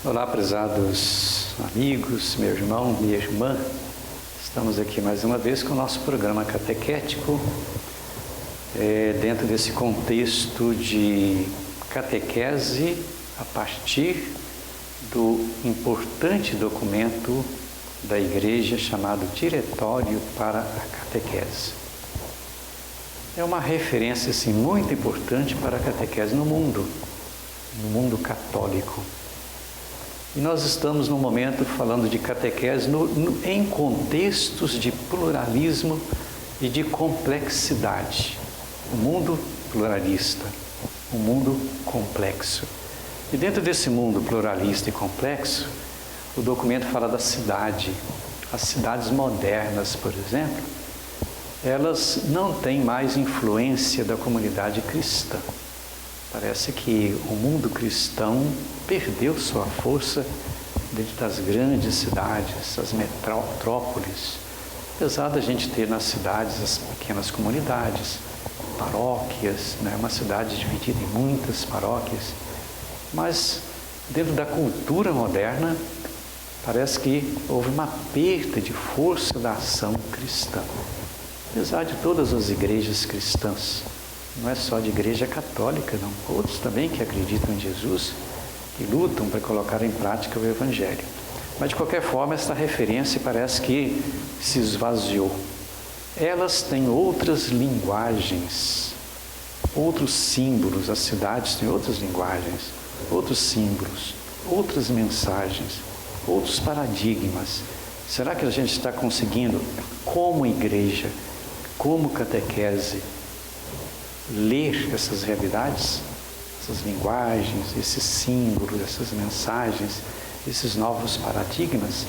Olá, prezados amigos, meu irmão, minha irmã. Estamos aqui mais uma vez com o nosso programa catequético, dentro desse contexto de catequese a partir do importante documento da Igreja chamado Diretório para a Catequese. É uma referência assim, muito importante para a catequese no mundo católico. E nós estamos no momento falando de catequese em contextos de pluralismo e de complexidade. O mundo pluralista, o mundo complexo. E dentro desse mundo pluralista e complexo, o documento fala da cidade. As cidades modernas, por exemplo, elas não têm mais influência da comunidade cristã. Parece que o mundo cristão perdeu sua força dentro das grandes cidades, as metrópoles. Apesar da gente ter nas cidades as pequenas comunidades, paróquias, né? Uma cidade dividida em muitas paróquias, mas dentro da cultura moderna parece que houve uma perda de força da ação cristã. Apesar de todas as igrejas cristãs, não é só de igreja católica, não. Outros também que acreditam em Jesus, que lutam para colocar em prática o Evangelho. Mas, de qualquer forma, essa referência parece que se esvaziou. Elas têm outras linguagens, outros símbolos. As cidades têm outras linguagens, outros símbolos, outras mensagens, outros paradigmas. Será que a gente está conseguindo, como igreja, como catequese, ler essas realidades, essas linguagens, esses símbolos, essas mensagens, esses novos paradigmas?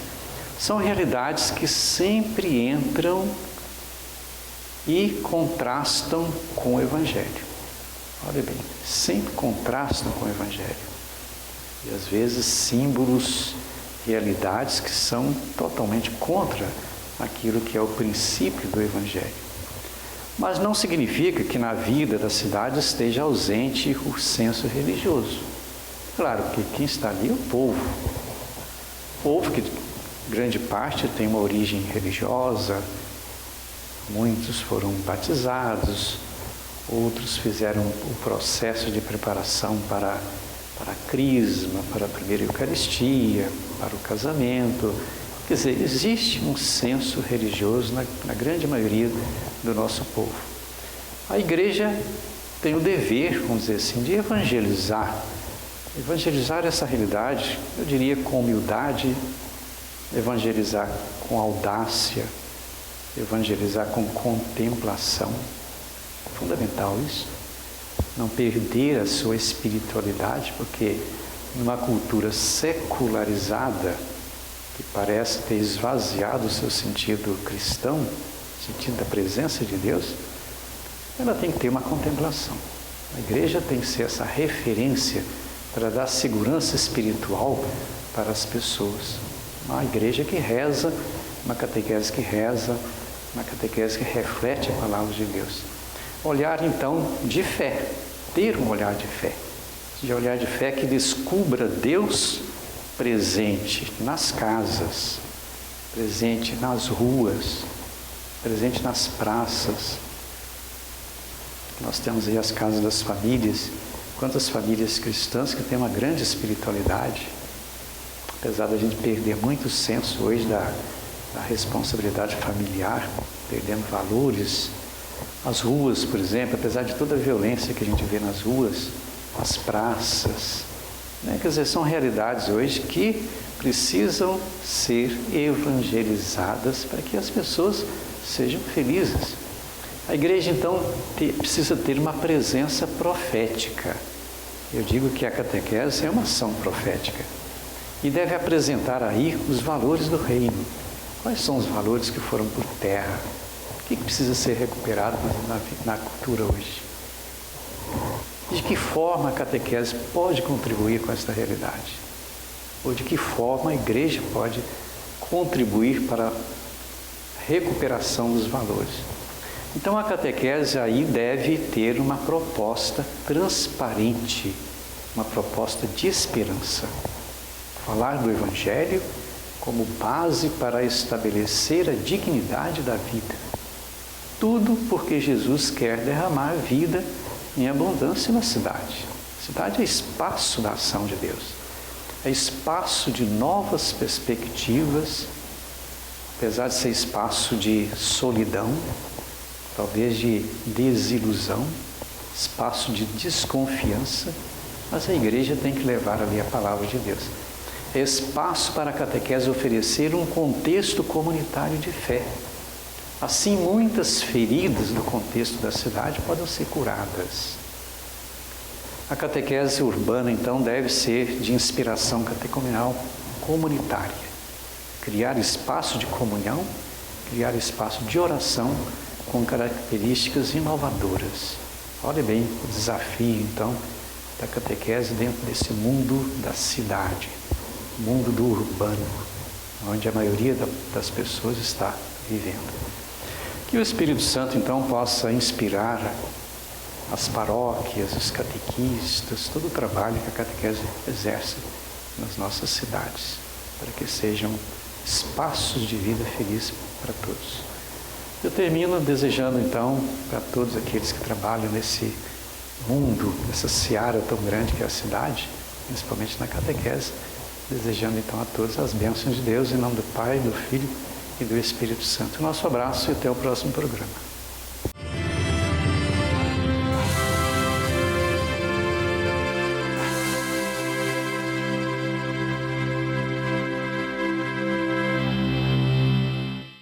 São realidades que sempre entram e contrastam com o Evangelho. Olha bem, sempre contrastam com o Evangelho. E às vezes símbolos, realidades que são totalmente contra aquilo que é o princípio do Evangelho. Mas não significa que na vida da cidade esteja ausente o senso religioso. Claro que quem está ali é o povo. O povo que, grande parte, tem uma origem religiosa. Muitos foram batizados, outros fizeram o processo de preparação para a crisma, para a primeira Eucaristia, para o casamento. Quer dizer, existe um senso religioso na grande maioria do nosso povo. A igreja tem o dever, vamos dizer assim, de evangelizar essa realidade, eu diria com humildade, evangelizar com audácia, evangelizar com contemplação. É fundamental isso. Não perder a sua espiritualidade, porque numa cultura secularizada, que parece ter esvaziado o seu sentido cristão, o sentido da presença de Deus, ela tem que ter uma contemplação. A igreja tem que ser essa referência para dar segurança espiritual para as pessoas. Uma igreja que reza, uma catequese que reza, uma catequese que reflete a palavra de Deus. Olhar então de fé, ter um olhar de fé. De olhar de fé que descubra Deus presente nas casas, presente nas ruas, presente nas praças. Nós temos aí as casas das famílias. Quantas famílias cristãs que têm uma grande espiritualidade, apesar da gente perder muito senso hoje da responsabilidade familiar, perdendo valores. As ruas, por exemplo, apesar de toda a violência que a gente vê nas ruas, as praças, né? Quer dizer, são realidades hoje que precisam ser evangelizadas para que as pessoas sejam felizes. A igreja, então, precisa ter uma presença profética. Eu digo que a catequese é uma ação profética e deve apresentar aí os valores do reino. Quais são os valores que foram por terra? O que precisa ser recuperado na cultura hoje? De que forma a catequese pode contribuir com esta realidade? Ou de que forma a igreja pode contribuir para a recuperação dos valores? Então a catequese aí deve ter uma proposta transparente, uma proposta de esperança. falar do Evangelho como base para estabelecer a dignidade da vida. Tudo porque Jesus quer derramar vida em abundância na cidade. A cidade é espaço da ação de Deus, é espaço de novas perspectivas, apesar de ser espaço de solidão, talvez de desilusão, espaço de desconfiança, mas a igreja tem que levar ali a palavra de Deus. É espaço para a catequese oferecer um contexto comunitário de fé. Assim, muitas feridas do contexto da cidade podem ser curadas. A catequese urbana, então, deve ser de inspiração catecumenal comunitária. Criar espaço de comunhão, criar espaço de oração com características inovadoras. Olhe bem o desafio, então, da catequese dentro desse mundo da cidade, mundo do urbano, onde a maioria das pessoas está vivendo. Que o Espírito Santo, então, possa inspirar as paróquias, os catequistas, todo o trabalho que a catequese exerce nas nossas cidades, para que sejam espaços de vida feliz para todos. Eu termino desejando, então, para todos aqueles que trabalham nesse mundo, nessa seara tão grande que é a cidade, principalmente na catequese, desejando, então, a todos as bênçãos de Deus, em nome do Pai, do Filho e do Espírito Santo. Nosso abraço e até o próximo programa.